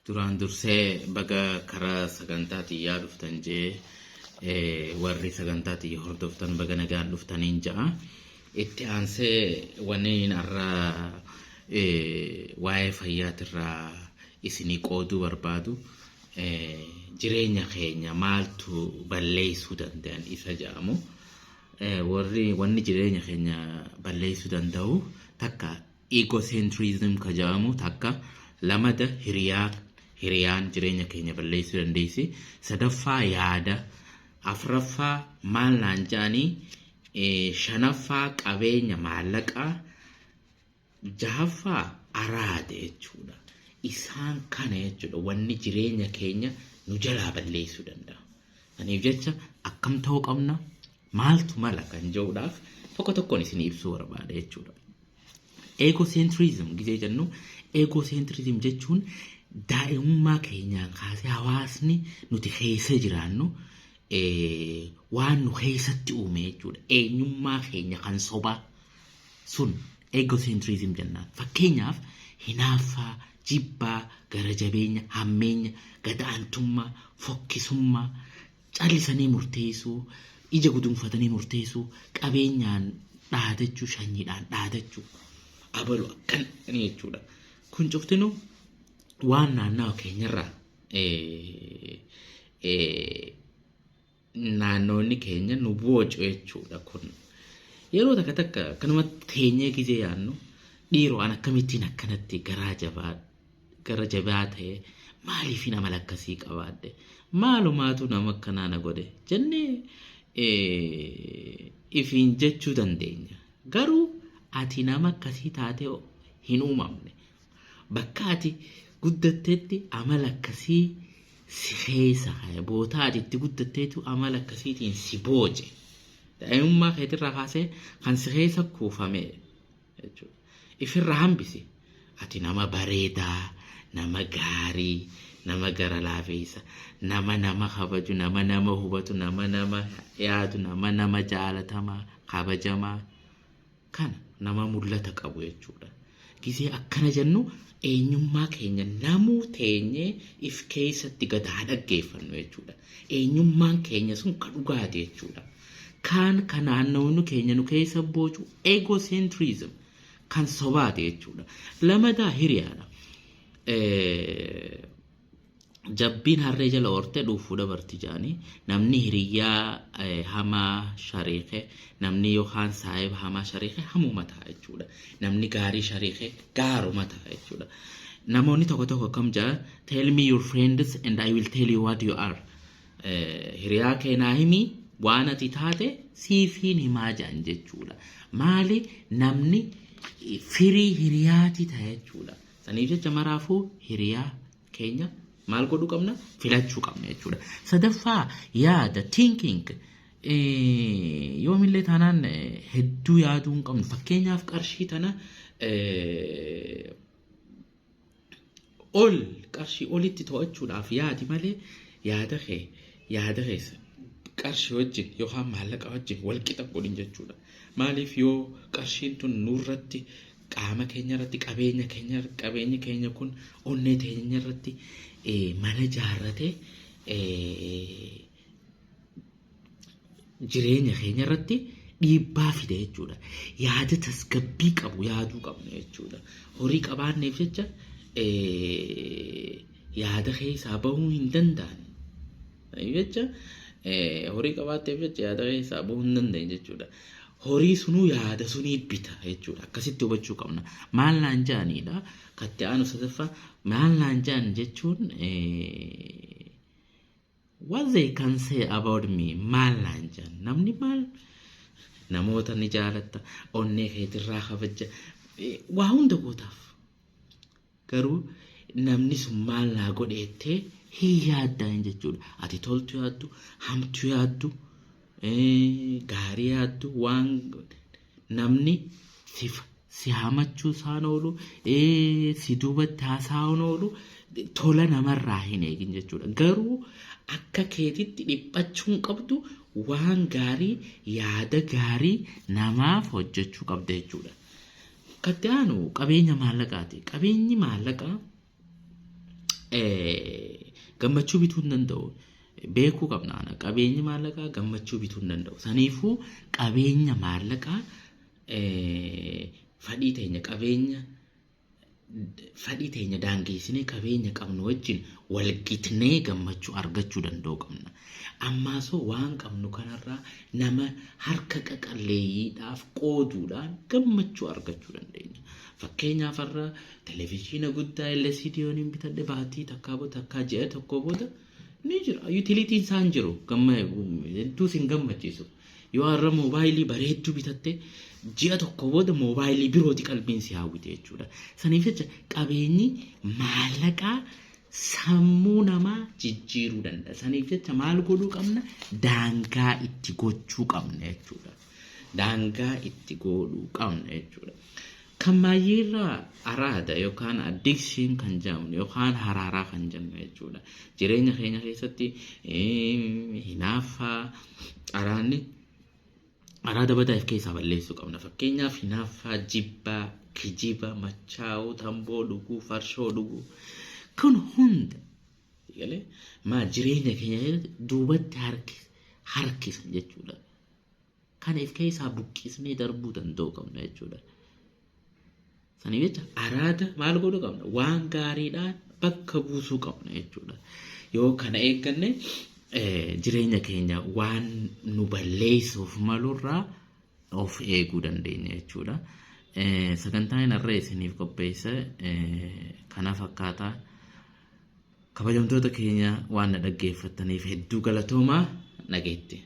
Duraan dursee baga karaa sagantaatii yaa dhuftan jee warri sagantaatii hordoftan baga nagaan dhuftaniin ja'a. Itti aansee wanneen irraa waa'ee fayyaatirraa isinii qooduu barbaadu jireenya keenya maaltu balleessuu danda'an isa jedhamu. Wanni jireenya keenya balleessuu danda'u takka egocentrism ka jedhamu takka lamada hiriyaan jireenya keenya balleessuu dandeessi. Sadaffaa yaada, afuraffaa maal naan jedhanii, shanaffaa qabeenya maallaqaa, jahaffaa araada jechuudha. Isaan kana jechuudha wanni jireenya keenya nu jalaa balleessuu danda'a. Kanaaf jecha akkam ta'uu qabna maaltu mala kan jedhuudhaaf tokko tokkoon isin ibsuu barbaada jechuudha. Egocentrism gisee jennu egocentrism jechuun daa'imummaa keenyaan kaasee hawaasni nuti keessa jiraannu waan nu keessatti uume jechuudha. Eenyummaa keenya kan sobaa sun egocentrism jennaan. Fakkeenyaaf hinaaffaa, jibbaa, gara jabeenya, hammeenya, gadaantummaa, fokkisummaa, callisanii murteessuu, ija gudunfatanii murteessuu, qabeenyaan dhaadachuu, sanyiidhaan dhaadachuu, abaluu akkan jechuudha. Kun cuftinu waan naannawa keenyarraa naannoonni keenya nu boocu jechuudha. Kun yeroo takka takka kanumatti teenyee gisee yaannu dhiiroo an akkamittiin akkanatti gara jabaa ta'e maaliif nama akkasii qabaadde maalumaatu nama akkanaa na godhe jennee ifiin jechuu dandeenya. Garuu ati nama akkasii taate hin uumamne. Bakka ati guddatteetti amala akkasii si keessa ka'e. Bootaa ati itti guddatteetu amala akkasiitiin si booce. Daa'imummaa keetirraa kaasee kan si keessa kuufame jechuudha. Ifirraa hambisi. Ati nama bareedaa, nama gaarii, nama gara laafeessa, nama kabaju, nama hubatu, nama yaadu, nama jaalatamaa, kabajamaa kana nama mul'ata qabu jechuudha. Gisee akkana jennu eenyummaa keenya namuu teenyee if keessatti gad haa dhaggeeffannu jechuudha. Eenyummaan keenya sun kan dhugaati jechuudha. Kan naannoonni keenya nu keessa boocu egocentrism kan sobaate jechuudha. Lamadaa hiriyaadha. Jabbiin harree jala oortee dhuufuu dabarti jaanii namni hiriyaa hamaa shariike, namni yookaan saahiba hamaa shariike hamuma ta'a jechuudha. Namni gaarii shariike gaaruma ta'a jechuudha. Namoonni tokko tokko akkam jaa tell me your friends and I will tell you what you are. Hiriyaa keenaa himi waan ati taate siifiin himaa jaan jechuudha. Maali namni firii hiriyaati ta'a jechuudha. Saniif jecha maraafuu hiriyaa keenya maal godhuu qabna? Filachuu qabna jechuudha. Sadaffaa yaada thinking. Yoomillee taanaan hedduu yaaduu hin qabnu. Fakkeenyaaf qarshii tana qarshii olitti to'achuudhaaf yaadi malee yaada keessa qarshii wajjin yookaan maallaqa wajjin wal qixa godhin jechuudha. Maaliif yoo qarshiin tun nurratti qaama keenya irratti qabeenya keenya kun onnee teenya irratti mana jaarrate jireenya keenya irratti dhiibbaa fide jechuudha. Yaada tasgabbii qabu yaaduu qabna jechuudha. Horii qabaanneef jecha yaada keessaa bahuu hin danda'an. Jecha horii qabaatteef jecha yaada keessaa bahuu hin danda'an jechuudha. Horii sunuu yaada sunii bita jechuudha. Akkasitti hubachuu qabna. Maal naan jaaniidha? Katti aanu sadaffaa maal naan jaan jechuun what they can say about me maal naan jaan. Namni maal namoota ni jaalatta, onnee keetirraa kabaja waa hunda gootaaf. Garuu namni sun maal naa godheettee hin yaaddaan jechuudha. Ati toltu yaaddu, hamtu yaaddu, gaarii yaaddu waan namni si hamachuu isaan oolu, si duubatti haasa'uun oolu tola namarraa hin eegin jechuudha. Garuu akka keetitti dhiphachuun qabdu waan gaarii yaada gaarii namaaf hojjechuu qabda jechuudha. Kattiaanu qabeenya maallaqaati. Qabeenyi maallaqaa gammachuu bituu hin danda'u. Beekuu qabna. Qabeenyi maallaqaa gammachuu bituu hin danda'u. Saniifuu qabeenya maallaqaa fedhii teenya daangeessinee qabeenya qabnu wajjin walqixnee gammachuu argachuu danda'u qabna. Ammaasoo waan qabnu kanarraa nama harka qaqalleeyyiidhaaf qooduudhaan gammachuu argachuu dandeenya. Fakkeenyaaf irra televezyiina guddaa LCD'n bitadhe baatii takkaa ji'a tokko booda ni jira. Utilitiin isaan jiru hedduu sin gammachiisu. Yoo har'a moobaayilii bareedduu bitatte ji'a tokko booda moobaayilii birooti qalbiin si hawwite jechuudha. Saniif jecha qabeenyi maallaqaa sammuu namaa jijjiiruu danda'a. Saniif jecha maal godhuu qabna? Daangaa itti gochuu qabna jechuudha. Daangaa itti godhuu qabna jechuudha. Kan baay'eerraa araada yookaan addikshiin kan jedhamu yookaan haraaraa kan jennu jechuudha. Jireenya keenya keessatti hinaaffaa araada badaaf keessaa balleessuu qabna. Fakkeenyaaf hinaaffaa, jibbaa, kijiba, machaa'uu, tamboo dhuguu, farshoo dhuguu. Kun hunda jireenya keenya duubatti harkisan jechuudha. Kanaaf keessaa buqqisnee darbuu danda'u qabna jechuudha. Saniif jecha araada maal godhuu qabna? Waan gaariidhaan bakka buusuu qabna jechuudha. Yoo kana eegganne jireenya keenya waan nu balleessuuf malurraa of eeguu dandeenya jechuudha. Sagantaan irra isiniif qopheesse kana fakkaataa. Kabajamtoota keenya waan na dhaggeeffattaniif hedduu galatoomaa nageetti.